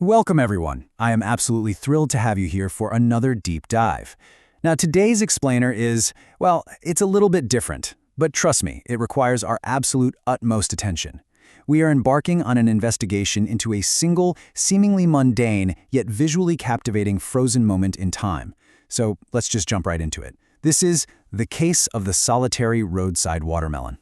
Welcome, everyone. I am absolutely thrilled to have you here for another deep dive. Now, today's explainer is, well, it's a little bit different, but trust me, it requires our absolute utmost attention. We are embarking on an investigation into a single, seemingly mundane, yet visually captivating frozen moment in time. So let's just jump right into it. This is the case of the solitary roadside watermelon.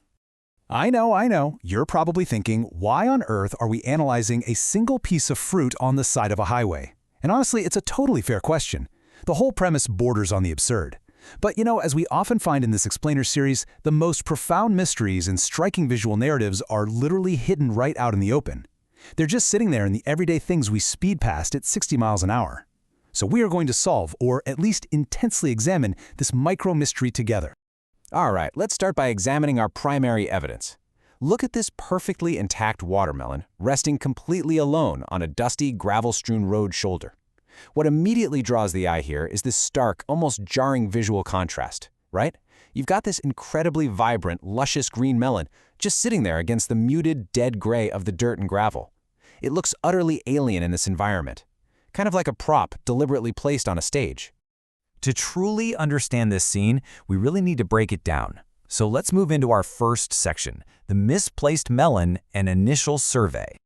I know. You're probably thinking, why on earth are we analyzing a single piece of fruit on the side of a highway? And honestly, it's a totally fair question. The whole premise borders on the absurd. But as we often find in this explainer series, the most profound mysteries and striking visual narratives are literally hidden right out in the open. They're just sitting there in the everyday things we speed past at 60 miles an hour. So we are going to solve, or at least intensely examine, this micro-mystery together. All right, let's start by examining our primary evidence. Look at this perfectly intact watermelon resting completely alone on a dusty, gravel-strewn road shoulder. What immediately draws the eye here is this stark, almost jarring visual contrast, right? You've got this incredibly vibrant, luscious green melon just sitting there against the muted, dead gray of the dirt and gravel. It looks utterly alien in this environment, kind of like a prop deliberately placed on a stage. To truly understand this scene, we really need to break it down. So let's move into our first section, the misplaced melon and initial survey.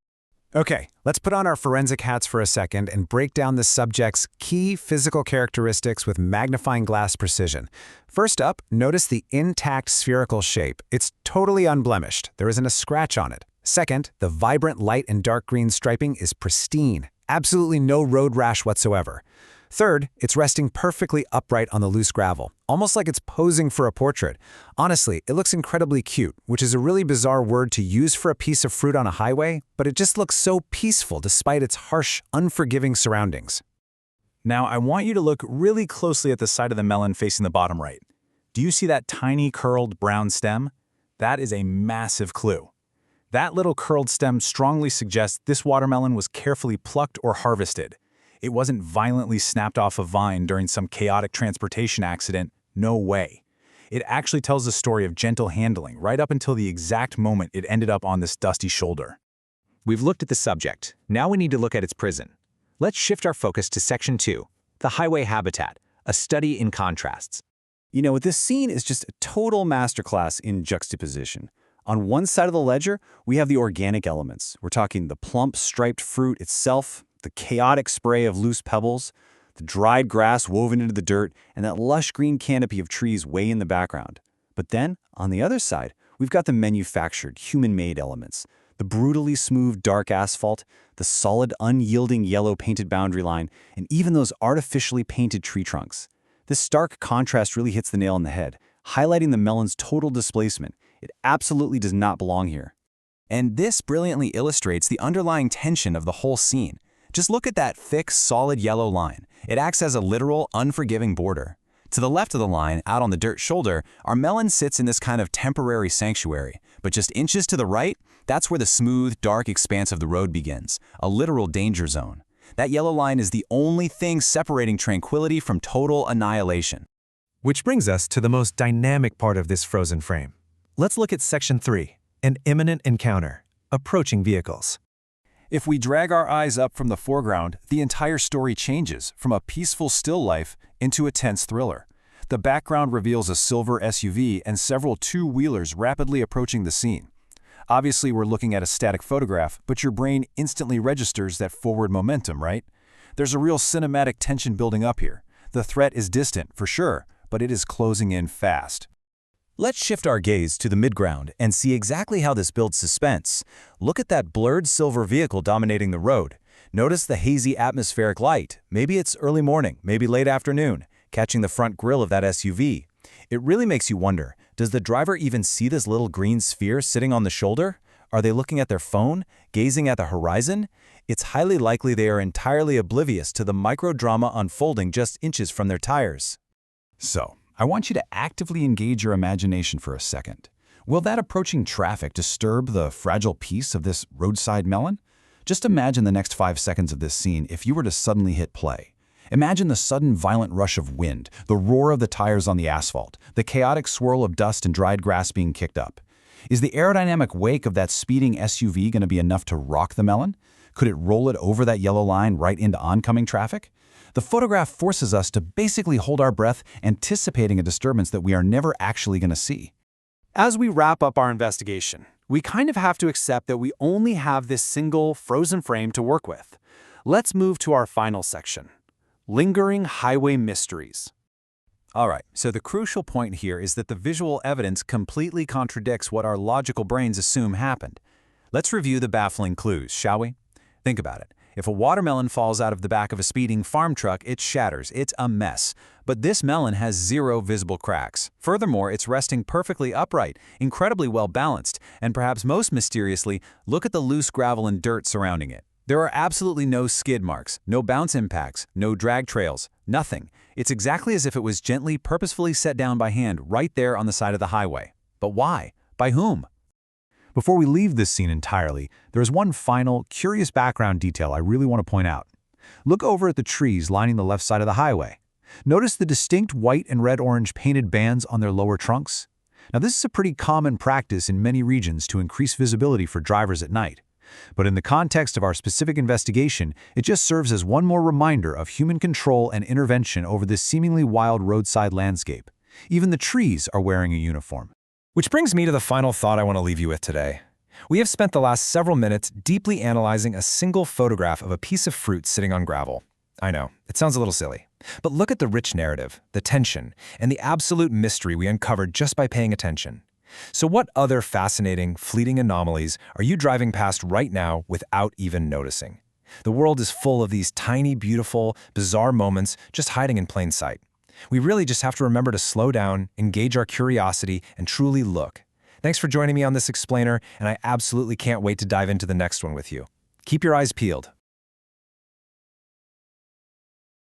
Okay, let's put on our forensic hats for a second and break down the subject's key physical characteristics with magnifying glass precision. First up, notice the intact spherical shape. It's totally unblemished. There isn't a scratch on it. Second, the vibrant light and dark green striping is pristine. Absolutely no road rash whatsoever. Third, it's resting perfectly upright on the loose gravel, almost like it's posing for a portrait. Honestly, it looks incredibly cute, which is a really bizarre word to use for a piece of fruit on a highway, but it just looks so peaceful despite its harsh, unforgiving surroundings. Now, I want you to look really closely at the side of the melon facing the bottom right. Do you see that tiny curled brown stem? That is a massive clue. That little curled stem strongly suggests this watermelon was carefully plucked or harvested. It wasn't violently snapped off a vine during some chaotic transportation accident. No way. It actually tells the story of gentle handling right up until the exact moment it ended up on this dusty shoulder. We've looked at the subject. Now we need to look at its prison. Let's shift our focus to Section 2, the highway habitat, a study in contrasts. This scene is just a total masterclass in juxtaposition. On one side of the ledger, we have the organic elements. We're talking the plump, striped fruit itself, the chaotic spray of loose pebbles, the dried grass woven into the dirt, and that lush green canopy of trees way in the background. But then, on the other side, we've got the manufactured, human-made elements. The brutally smooth, dark asphalt, the solid, unyielding yellow painted boundary line, and even those artificially painted tree trunks. This stark contrast really hits the nail on the head, highlighting the melon's total displacement. It absolutely does not belong here. And this brilliantly illustrates the underlying tension of the whole scene. Just look at that thick, solid yellow line. It acts as a literal, unforgiving border. To the left of the line, out on the dirt shoulder, our melon sits in this kind of temporary sanctuary. But just inches to the right, that's where the smooth, dark expanse of the road begins, a literal danger zone. That yellow line is the only thing separating tranquility from total annihilation. Which brings us to the most dynamic part of this frozen frame. Let's look at Section 3, an imminent encounter, approaching vehicles. If we drag our eyes up from the foreground, the entire story changes from a peaceful still life into a tense thriller. The background reveals a silver SUV and several two-wheelers rapidly approaching the scene. Obviously, we're looking at a static photograph, but your brain instantly registers that forward momentum, right? There's a real cinematic tension building up here. The threat is distant, for sure, but it is closing in fast. Let's shift our gaze to the midground and see exactly how this builds suspense. Look at that blurred silver vehicle dominating the road. Notice the hazy atmospheric light. Maybe it's early morning, maybe late afternoon, catching the front grille of that SUV. It really makes you wonder, does the driver even see this little green sphere sitting on the shoulder? Are they looking at their phone, gazing at the horizon? It's highly likely they are entirely oblivious to the microdrama unfolding just inches from their tires. So, I want you to actively engage your imagination for a second. Will that approaching traffic disturb the fragile peace of this roadside melon? Just imagine the next 5 seconds of this scene if you were to suddenly hit play. Imagine the sudden violent rush of wind, the roar of the tires on the asphalt, the chaotic swirl of dust and dried grass being kicked up. Is the aerodynamic wake of that speeding SUV going to be enough to rock the melon? Could it roll it over that yellow line right into oncoming traffic? The photograph forces us to basically hold our breath, anticipating a disturbance that we are never actually going to see. As we wrap up our investigation, we kind of have to accept that we only have this single frozen frame to work with. Let's move to our final section: lingering highway mysteries. All right, so the crucial point here is that the visual evidence completely contradicts what our logical brains assume happened. Let's review the baffling clues, shall we? Think about it. If a watermelon falls out of the back of a speeding farm truck, it shatters. It's a mess. But this melon has 0 visible cracks. Furthermore, it's resting perfectly upright, incredibly well balanced, and perhaps most mysteriously, look at the loose gravel and dirt surrounding it. There are absolutely no skid marks, no bounce impacts, no drag trails, nothing. It's exactly as if it was gently, purposefully set down by hand right there on the side of the highway. But why? By whom? Before we leave this scene entirely, there is one final, curious background detail I really want to point out. Look over at the trees lining the left side of the highway. Notice the distinct white and red-orange painted bands on their lower trunks? Now, this is a pretty common practice in many regions to increase visibility for drivers at night. But in the context of our specific investigation, it just serves as one more reminder of human control and intervention over this seemingly wild roadside landscape. Even the trees are wearing a uniform. Which brings me to the final thought I want to leave you with today. We have spent the last several minutes deeply analyzing a single photograph of a piece of fruit sitting on gravel. I know, it sounds a little silly, but look at the rich narrative, the tension, and the absolute mystery we uncovered just by paying attention. So what other fascinating, fleeting anomalies are you driving past right now without even noticing? The world is full of these tiny, beautiful, bizarre moments just hiding in plain sight. We really just have to remember to slow down, engage our curiosity, and truly look. Thanks for joining me on this explainer, and I absolutely can't wait to dive into the next one with you. Keep your eyes peeled.